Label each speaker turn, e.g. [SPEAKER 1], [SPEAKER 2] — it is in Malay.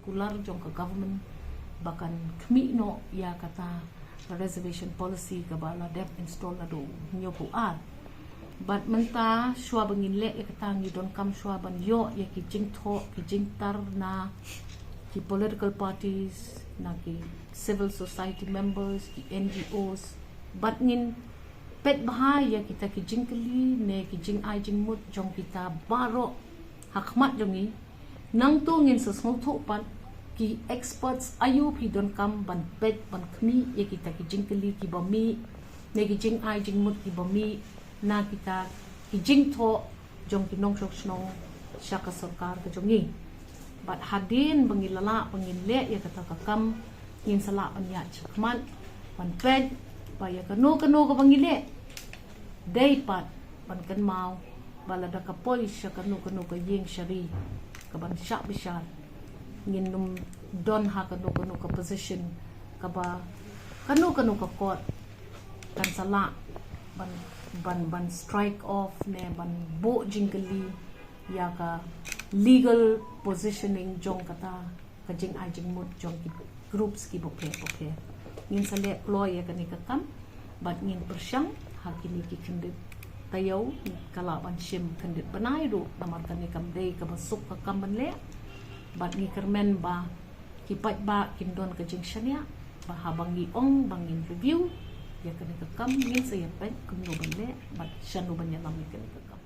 [SPEAKER 1] kular jong ke government bahkan khmih no ya kata reservation policy ka bala dep install na do nyopu at but menta shwa bangin le ya kata ngi don kam shwa ban yo ya ki jing tho ki jing tar na ki political parties na ki civil society members ki NGOs but ngin pet bahaya kita ki jing kali ne ki jing ai jing mut jong kita baro hakmat jongi nang tu ngin sesmol tho pan ki experts ayu phi don kam ban pet ban khmi ye kita ki jing kali ki bami ne ki jing ai jing mut ki bami na kita ki jing tho jong ki nong shok snong shaka sarkar ka jongi but hadin bangilala bangin le ye kata ka kam ngin sala an ya chakman ban pet ba ya kanu ka bangile day pat ban kan mau bala da ka poi sha kanu ka yeng shari ka ban sha bishar ngin num don ha kanu ka position ka ba kanu ka court kan sala ban strike off ne ban bo jingli ya ka legal positioning jong kata ka jing ai jing mut jong ki groups ki bope ngin sale lawyer ka ni ka kam but ngin persyang hakini ki kendit taiew kala ban shim kendit banai do namar ka ni kam dei ka basuk ka kam ban le but ni kermen ba ki pat ba kin don ka jing shania ba habang gi ong bangin review ya ka ni ka kam ngin saya pen kum no ban le but shanu ban ya lam ni ka ni ka kam